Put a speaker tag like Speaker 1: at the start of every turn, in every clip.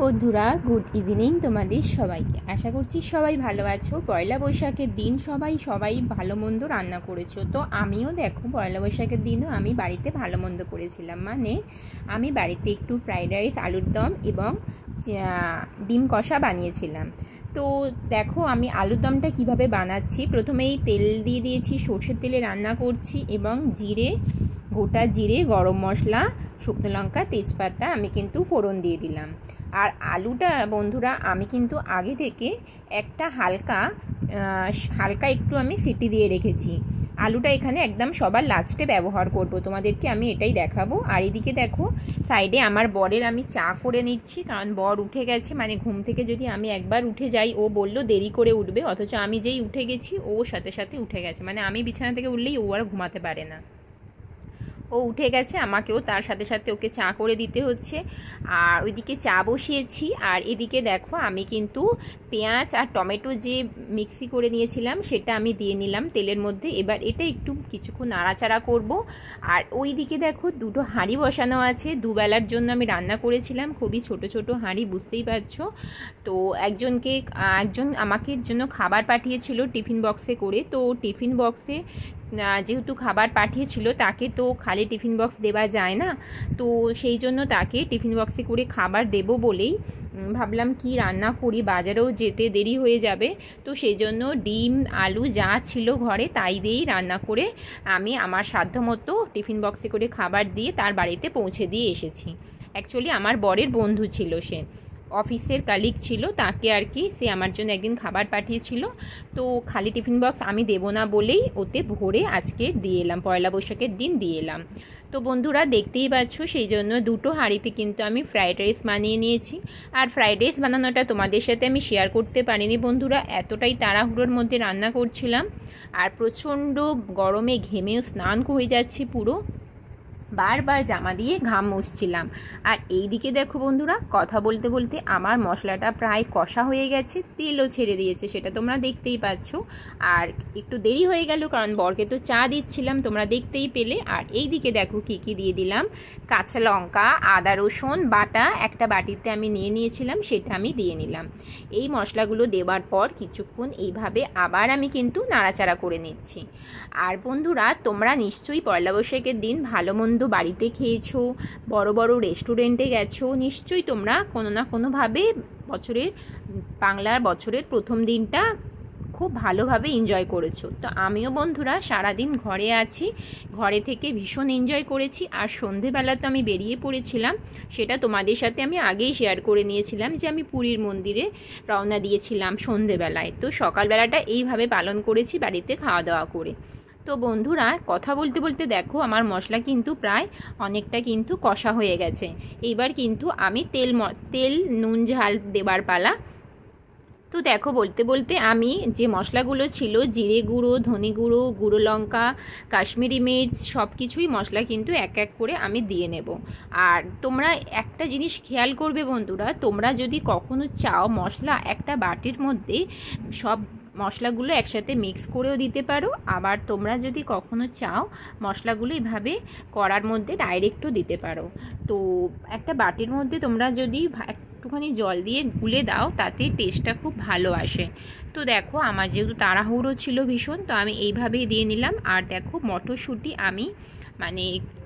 Speaker 1: বন্ধুরা, good evening তোমাদের সবাইকে। আশা করছি সবাই ভালো আছো। পয়লা বৈশাখের দিন সবাই ভালো মন্দ রান্না করেছো। তো আমিও দেখো পয়লা বৈশাখের দিনও আমি বাড়িতে ভালো মন্দ করেছিলাম। মানে আমি বাড়িতে একটু ফ্রাইড রাইস, আলুর দম এবং ডিম কষা বানিয়েছিলাম। তো দেখো আমি আলুর দমটা কীভাবে বানাচ্ছি। প্রথমেই তেল দিয়ে দিয়েছি, সর্ষের তেলে রান্না করছি এবং গোটা জিরে, গরম মশলা, শুকনো লঙ্কা, তেজপাতা আমি কিন্তু ফোড়ন দিয়ে দিলাম। আর আলুটা বন্ধুরা আমি কিন্তু আগে থেকে একটা হালকা একটু আমি সিটি দিয়ে রেখেছি। আলুটা এখানে একদম সবার লাস্টে ব্যবহার করব, তোমাদেরকে আমি এটাই দেখাবো। আর এদিকে দেখো সাইডে আমার বরের আমি চা করে নিচ্ছি, কারণ বর উঠে গেছে। মানে ঘুম থেকে যদি আমি একবার উঠে যাই, ও বললো দেরি করে উঠবে, অথচ আমি যেই উঠে গেছি ও সাথে সাথে উঠে গেছে। মানে আমি বিছানা থেকে উঠলেই ও আর ঘুমাতে পারে না। ও উঠে গেছে, আমাকেও তার সাথে সাথে ওকে চা করে দিতে হচ্ছে। আর ওইদিকে চা বসিয়েছি। আর এদিকে দেখো আমি কিন্তু পেঁয়াজ আর টমেটো যে মিক্সি করে নিয়েছিলাম সেটা আমি দিয়ে নিলাম তেলের মধ্যে। এবার এটা একটু কিছুক্ষণ নাড়াচাড়া করব। আর ওইদিকে দেখো দুটো হাঁড়ি বসানো আছে, দুবেলার জন্য আমি রান্না করেছিলাম। খুবই ছোট ছোট হাঁড়ি, বুঝতেই পারছো। তো একজন আমাকে জন্য খাবার পাঠিয়েছিল টিফিন বক্সে করে। তো টিফিন বক্সে যেহেতু খাবার পাঠিয়েছিল, তাকে তো খালি টিফিন বক্স দেওয়া যায় না। তো সেই জন্য তাকে টিফিন বক্সে করে খাবার দেব বলেই ভাবলাম কি রান্না করি, বাজারেও যেতে দেরি হয়ে যাবে। তো সেই জন্য ডিম, আলু যা ছিল ঘরে তাই দিয়েই রান্না করে আমি আমার সাধ্যমতো টিফিন বক্সে করে খাবার দিয়ে তার বাড়িতে পৌঁছে দিয়ে এসেছি। অ্যাকচুয়ালি আমার বরের বন্ধু ছিল, সে অফিসের কালিগ ছিল, তাকে আর কি সে আমার জন্য একদিন খাবার পাঠিয়েছিল। তো খালি টিফিন বক্স আমি দেবো না বলেই ওতে ভরে আজকে দিয়ে এলাম, পয়লা বৈশাখের দিন দিয়ে এলাম। তো বন্ধুরা দেখতেই পাচ্ছ, সেই জন্য দুটো হাঁড়িতে কিন্তু আমি ফ্রাইড রাইস বানিয়ে নিয়েছি। আর ফ্রাইড রাইস বানানোটা তোমাদের সাথে আমি শেয়ার করতে পারিনি বন্ধুরা, এতটাই তাড়াহুড়োর মধ্যে রান্না করছিলাম। আর প্রচণ্ড গরমে ঘেমেও স্নান করে যাচ্ছি পুরো, বারবার জামা দিয়ে ঘাম মুছছিলাম। আর এই দিকে দেখো বন্ধুরা, কথা বলতে বলতে আমার মশলাটা প্রায় কষা হয়ে গেছে, তেলও ছেড়ে দিয়েছে, সেটা তোমরা দেখতেই পাচ্ছ। আর একটু দেরি হয়ে গেল কারণ বরকে তো চা দিচ্ছিলাম, তোমরা দেখতেই পেলে। আর এই দিকে দেখো কী কী দিয়ে দিলাম। কাঁচা লঙ্কা, আদা রসুন বাটা একটা বাটিতে আমি নিয়ে নিয়েছিলাম, সেটা আমি দিয়ে নিলাম। এই মশলাগুলো দেওয়ার পর কিছুক্ষণ এইভাবে আবার আমি কিন্তু নাড়াচাড়া করে নিচ্ছি। আর বন্ধুরা তোমরা নিশ্চয়ই পয়লা বৈশাখের দিন ভালো মন্দ বাড়িতে খেয়েছো, বড় বড় রেস্টুরেন্টে গেছো, নিশ্চয়ই তোমরা কোনো না কোনোভাবে বাংলার বছরের প্রথম দিনটা খুব ভালোভাবে এনজয় করেছো। তো আমিও বন্ধুরা সারাদিন ঘরে আছি, ঘরে থেকে ভীষণ এনজয় করেছি। আর সন্ধেবেলা তো আমি বেরিয়ে পড়েছিলাম, সেটা তোমাদের সাথে আমি আগেই শেয়ার করে নিয়েছিলাম যে আমি পুরীর মন্দিরে রওনা দিয়েছিলাম সন্ধেবেলায়। তো সকালবেলাটা এইভাবে পালন করেছি বাড়িতে খাওয়া দাওয়া করে। তো বন্ধুরা কথা বলতে বলতে দেখো আমার মশলা কিন্তু প্রায় অনেকটা কিন্তু কষা হয়ে গেছে। এইবার কিন্তু আমি তেল নুন ঝাল দেবার পালা। তো দেখো বলতে বলতে আমি যে মশলাগুলো ছিল, জিরে গুঁড়ো, ধনে গুঁড়ো, গুঁড়ো লঙ্কা, কাশ্মীরি মির্চ, সব কিছুই মশলা কিন্তু এক এক করে আমি দিয়ে নেব। আর তোমরা একটা জিনিস খেয়াল করবে বন্ধুরা, তোমরা যদি কখনো চাও মশলা একটা বাটির মধ্যে সব মশলাগুলো একসাথে মিক্স করেও দিতে পারো। আবার তোমরা যদি কখনো চাও মশলাগুলো এভাবে কড়ার মধ্যে ডাইরেক্টও দিতে পারো। তো একটা বাটির মধ্যে তোমরা যদি একটুখানি জল দিয়ে গুলে দাও, তাতে টেস্টটা খুব ভালো আসে। তো দেখো আমার যেহেতু তাড়াহুড়ো ছিল ভীষণ, তো আমি এইভাবেই দিয়ে নিলাম। আর দেখো মটরশুঁটি আমি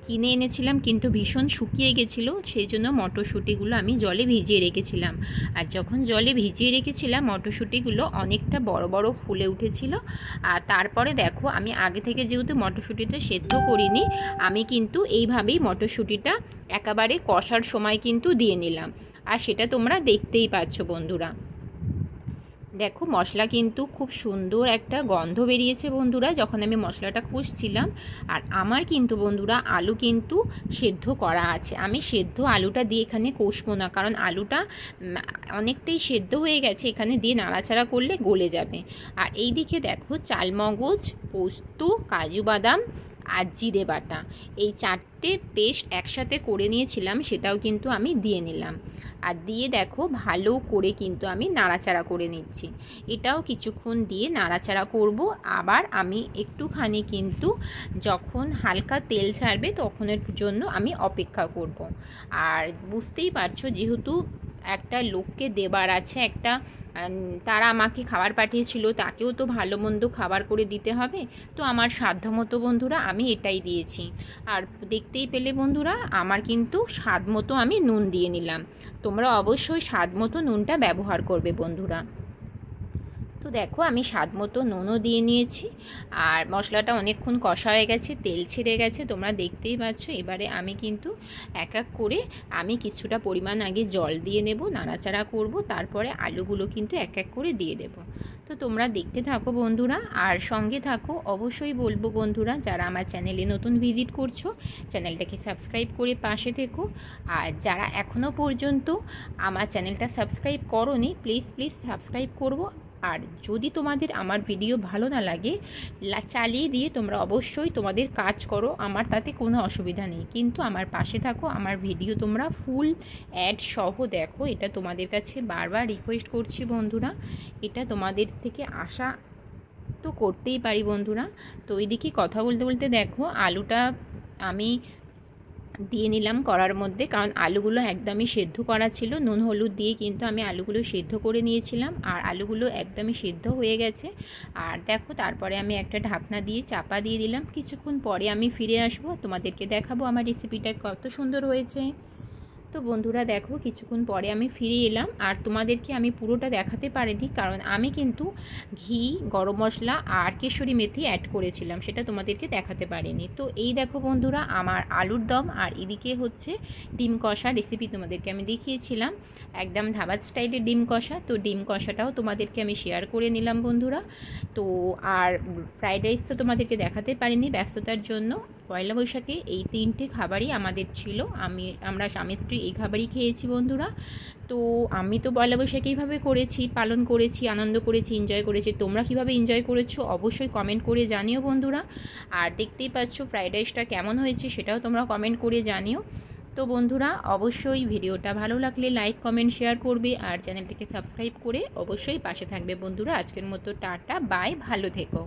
Speaker 1: কিনে এনেছিলাম কিন্তু ভীষণ শুকিয়ে গেছিলো, সেই জন্য মটরশুঁটিগুলো আমি জলে ভিজিয়ে রেখেছিলাম। আর যখন জলে ভিজিয়ে রেখেছিলাম মটরশুঁটিগুলো অনেকটা বড় বড় ফুলে উঠেছিল। আর তারপরে দেখো আমি আগে থেকে যেহেতু মটরশুঁটিটা সেদ্ধ করিনি, আমি কিন্তু এইভাবেই মটরশুঁটিটা একেবারে কষার সময় কিন্তু দিয়ে নিলাম। আর সেটা তোমরা দেখতেই পাচ্ছ বন্ধুরা। দেখো মশলা কিন্তু খুব সুন্দর একটা গন্ধ বেরিয়েছে বন্ধুরা যখন আমি মশলাটা কষছিলাম। আর আমার কিন্তু বন্ধুরা আলু কিন্তু সেদ্ধ করা আছে, আমি সেদ্ধ আলুটা দিয়ে এখানে কষবো না, কারণ আলুটা অনেকটাই সেদ্ধ হয়ে গেছে, এখানে দিয়ে নাড়াচাড়া করলে গলে যাবে। আর এই দিকে দেখো চালমগজ, পোস্ত, কাজু বাদাম আর জিরে বাটা, এই চারটে পেস্ট একসাথে করে নিয়েছিলাম, সেটাও কিন্তু আমি দিয়ে নিলাম। আর দিয়ে দেখো ভালো করে কিন্তু আমি নাড়াচাড়া করে নিচ্ছি। এটাও কিছুক্ষণ দিয়ে নাড়াচাড়া করব। আবার আমি একটুখানি কিন্তু যখন হালকা তেল ছাড়বে তখনের জন্য আমি অপেক্ষা করব। আর বুঝতেই পারছো যেহেতু একটা লোককে দেবার আছে, একটা তারা আমাকে খাবার পাঠিয়েছিল, তাকেও তো ভালো মন্দ খাবার করে দিতে হবে। তো আমার সাধ্যমতো বন্ধুরা আমি এটাই দিয়েছি। আর দেখতেই পেলে বন্ধুরা আমার কিন্তু স্বাদ মতো আমি নুন দিয়ে নিলাম। তোমরা অবশ্যই স্বাদ মতো নুনটা ব্যবহার করবে বন্ধুরা। তো দেখো আমি স্বাদ মতো নুনও দিয়ে নিয়েছি, আর মশলাটা অনেকক্ষণ কষা হয়ে গেছে, তেল ছেড়ে গেছে, তোমরা দেখতেই পাচ্ছ। এবারে আমি কিন্তু এক এক করে আমি কিছুটা পরিমাণ আগে জল দিয়ে নেব, নাড়াচাড়া করব, তারপরে আলুগুলো কিন্তু এক এক করে দিয়ে দেব। তো তোমরা দেখতে থাকো বন্ধুরা, আর সঙ্গে থাকো। অবশ্যই বলবো বন্ধুরা, যারা আমার চ্যানেলে নতুন ভিজিট করছো চ্যানেলটাকে সাবস্ক্রাইব করে পাশে থেকো, আর যারা এখনও পর্যন্ত আমার চ্যানেলটা সাবস্ক্রাইব করোনি প্লিজ প্লিজ সাবস্ক্রাইব করবো। আর যদি তোমাদের আমার ভিডিও ভালো না লাগে চালিয়ে দিয়ে তোমরা অবশ্যই তোমাদের কাজ করো, আমার তাতে কোনো অসুবিধা নেই, কিন্তু আমার পাশে থাকো, আমার ভিডিও তোমরা ফুল অ্যাড সহ দেখো, এটা তোমাদের কাছে বারবার রিকোয়েস্ট করছি বন্ধুরা। এটা তোমাদের থেকে আশা তো করতেই পারি বন্ধুরা। তো এইদিকে কথা বলতে বলতে দেখো আলুটা আমি দিয়ে নিলাম কড়ার মধ্যে, কারণ আলুগুলো একদমই সেদ্ধ করা ছিল। নুন হলুদ দিয়ে কিন্তু আমি আলুগুলো সেদ্ধ করে নিয়েছিলাম, আর আলুগুলো একদমই সেদ্ধ হয়ে গেছে। আর দেখো তারপরে আমি একটা ঢাকনা দিয়ে চাপা দিয়ে দিলাম। কিছুক্ষণ পরে আমি ফিরে আসবো, তোমাদেরকে দেখাবো আমার রেসিপিটা কত সুন্দর হয়েছে। তো বন্ধুরা দেখো কিছুক্ষণ পরে আমি ফিরে এলাম, আর তোমাদেরকে আমি পুরোটা দেখাতে পারিনি, কারণ আমি কিন্তু ঘি, গরম মশলা আর কেশরি মেথি অ্যাড করেছিলাম, সেটা তোমাদেরকে দেখাতে পারিনি। তো এই দেখো বন্ধুরা আমার আলুর দম, আর এদিকে হচ্ছে ডিম কষা রেসিপি তোমাদেরকে আমি দেখিয়েছিলাম, একদম ধাবাত স্টাইলের ডিম কষা। তো ডিম কষাটাও তোমাদেরকে আমি শেয়ার করে নিলাম বন্ধুরা। তো আর ফ্রাইড রাইস তো তোমাদেরকে দেখাতে পারিনি ব্যস্ততার জন্য। পয়লা বৈশাখে এই 3টে খাবারই আমাদের ছিল, আমরা স্বামী স্ত্রী এই খাবারই খেয়েছি বন্ধুরা। তো আমি তো পয়লা বৈশাখ এইভাবে করেছি, পালন করেছি, আনন্দ করেছি, এনজয় করেছি। তোমরা কীভাবে এনজয় করেছো অবশ্যই কমেন্ট করে জানিও বন্ধুরা। আর দেখতেই পাচ্ছ ফ্রাইড রাইসটা কেমন হয়েছে সেটাও তোমরা কমেন্ট করে জানিও। তো বন্ধুরা অবশ্যই ভিডিওটা ভালো লাগলে লাইক কমেন্ট শেয়ার করবে, আর চ্যানেলটিকে সাবস্ক্রাইব করে অবশ্যই পাশে থাকবে বন্ধুরা। আজকের মতো টাটা বাই, ভালো থেকো।